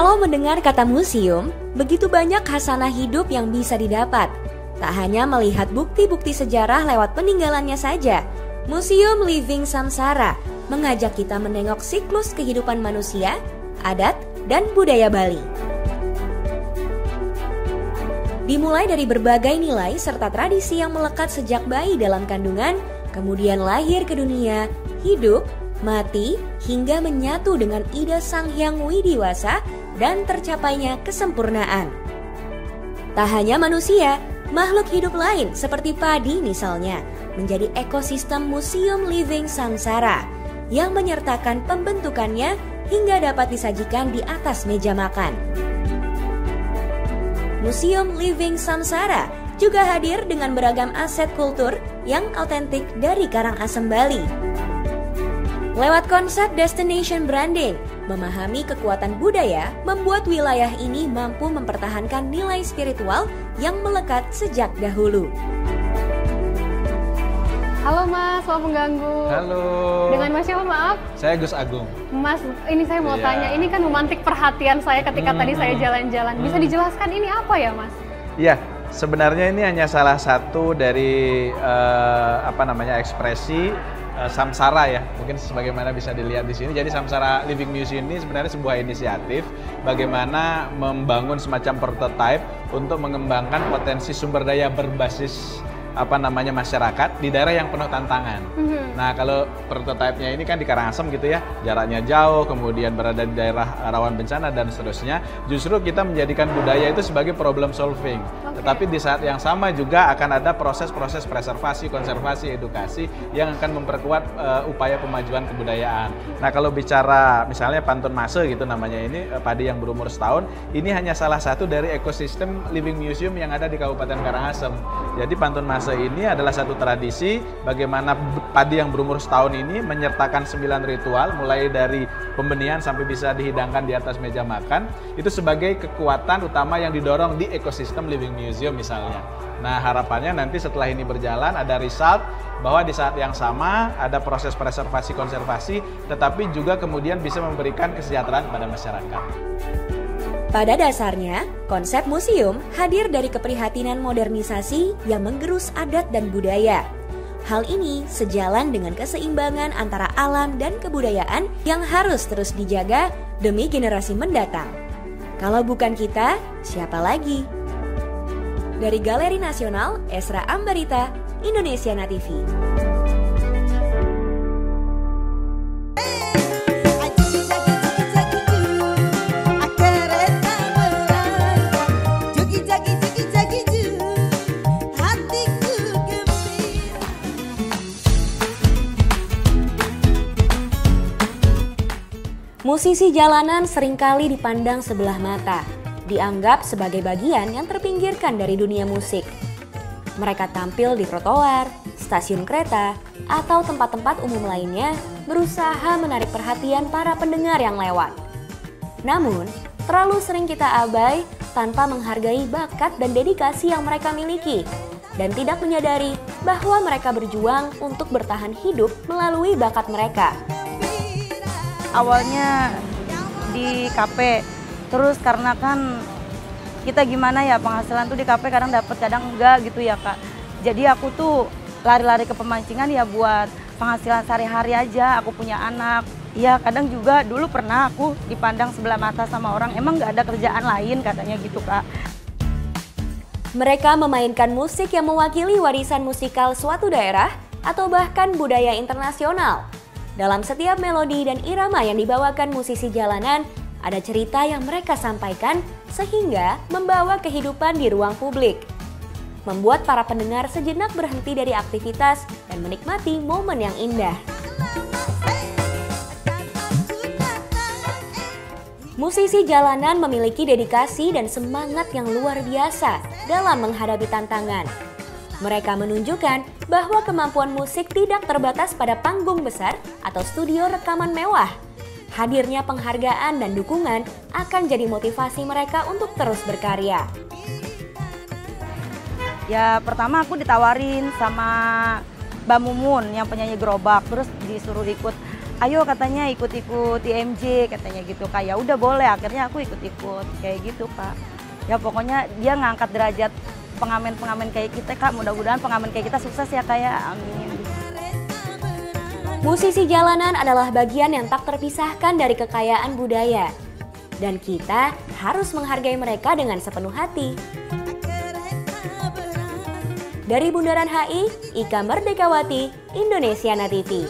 Kalau mendengar kata museum, begitu banyak khasanah hidup yang bisa didapat. Tak hanya melihat bukti-bukti sejarah lewat peninggalannya saja, Museum Living Samsara mengajak kita menengok siklus kehidupan manusia, adat, dan budaya Bali. Dimulai dari berbagai nilai serta tradisi yang melekat sejak bayi dalam kandungan, kemudian lahir ke dunia, hidup, mati, hingga menyatu dengan ide Sang Hyang Widiwasa dan tercapainya kesempurnaan. Tak hanya manusia, makhluk hidup lain seperti padi misalnya, menjadi ekosistem Museum Living Samsara yang menyertakan pembentukannya hingga dapat disajikan di atas meja makan. Museum Living Samsara juga hadir dengan beragam aset kultur yang autentik dari Karangasem, Bali. Lewat konsep destination branding, memahami kekuatan budaya membuat wilayah ini mampu mempertahankan nilai spiritual yang melekat sejak dahulu. Halo Mas, maaf mengganggu. Halo. Dengan Mas siapa maaf? Saya Gus Agung. Mas, ini saya mau tanya, ini kan memantik perhatian saya ketika tadi saya jalan-jalan. Bisa dijelaskan ini apa ya Mas? Iya, sebenarnya ini hanya salah satu dari ekspresi Samsara ya, mungkin sebagaimana bisa dilihat di sini. Jadi Samsara Living Museum ini sebenarnya sebuah inisiatif bagaimana membangun semacam prototipe untuk mengembangkan potensi sumber daya berbasis masyarakat di daerah yang penuh tantangan. Nah, kalau prototipenya ini kan di Karangasem gitu ya, jaraknya jauh, kemudian berada di daerah rawan bencana dan seterusnya. Justru kita menjadikan budaya itu sebagai problem solving. Tetapi di saat yang sama juga akan ada proses-proses preservasi, konservasi, edukasi yang akan memperkuat upaya pemajuan kebudayaan. Nah, kalau bicara misalnya pantun mase gitu namanya ini, padi yang berumur setahun, ini hanya salah satu dari ekosistem Living Museum yang ada di Kabupaten Karangasem. Jadi pantun mase ini adalah satu tradisi bagaimana padi yang berumur setahun ini menyertakan 9 ritual mulai dari pembenihan sampai bisa dihidangkan di atas meja makan, itu sebagai kekuatan utama yang didorong di ekosistem Living Museum misalnya. Nah, harapannya nanti setelah ini berjalan ada result bahwa di saat yang sama ada proses preservasi konservasi tetapi juga kemudian bisa memberikan kesejahteraan kepada masyarakat. Pada dasarnya, konsep museum hadir dari keprihatinan modernisasi yang menggerus adat dan budaya. Hal ini sejalan dengan keseimbangan antara alam dan kebudayaan yang harus terus dijaga demi generasi mendatang. Kalau bukan kita, siapa lagi? Dari Galeri Nasional, Esra Ambarita, Indonesiana TV. Musisi jalanan seringkali dipandang sebelah mata, dianggap sebagai bagian yang terpinggirkan dari dunia musik. Mereka tampil di trotoar, stasiun kereta, atau tempat-tempat umum lainnya, berusaha menarik perhatian para pendengar yang lewat. Namun, terlalu sering kita abai tanpa menghargai bakat dan dedikasi yang mereka miliki, dan tidak menyadari bahwa mereka berjuang untuk bertahan hidup melalui bakat mereka. Awalnya di kafe, terus karena kan kita gimana ya, penghasilan tuh di kafe kadang dapat kadang enggak gitu ya Kak. Jadi aku tuh lari-lari ke pemancingan ya buat penghasilan sehari-hari aja, aku punya anak. Ya kadang juga dulu pernah aku dipandang sebelah mata sama orang, emang nggak ada kerjaan lain katanya gitu Kak. Mereka memainkan musik yang mewakili warisan musikal suatu daerah atau bahkan budaya internasional. Dalam setiap melodi dan irama yang dibawakan musisi jalanan, ada cerita yang mereka sampaikan sehingga membawa kehidupan di ruang publik. Membuat para pendengar sejenak berhenti dari aktivitas dan menikmati momen yang indah. Musisi jalanan memiliki dedikasi dan semangat yang luar biasa dalam menghadapi tantangan. Mereka menunjukkan bahwa kemampuan musik tidak terbatas pada panggung besar atau studio rekaman mewah. Hadirnya penghargaan dan dukungan akan jadi motivasi mereka untuk terus berkarya. Ya pertama aku ditawarin sama Mbak Mumun yang penyanyi gerobak, terus disuruh ikut ayo katanya ikut-ikut IMJ katanya gitu Kak. Ya udah boleh, akhirnya aku ikut-ikut kayak gitu Kak. Ya pokoknya dia ngangkat derajat pengamen-pengamen kayak kita Kak. Mudah-mudahan pengamen kayak kita sukses ya Kak ya. Amin. Musisi jalanan adalah bagian yang tak terpisahkan dari kekayaan budaya. Dan kita harus menghargai mereka dengan sepenuh hati. Dari Bundaran HI, Ika Merdekawati, Indonesiana TV.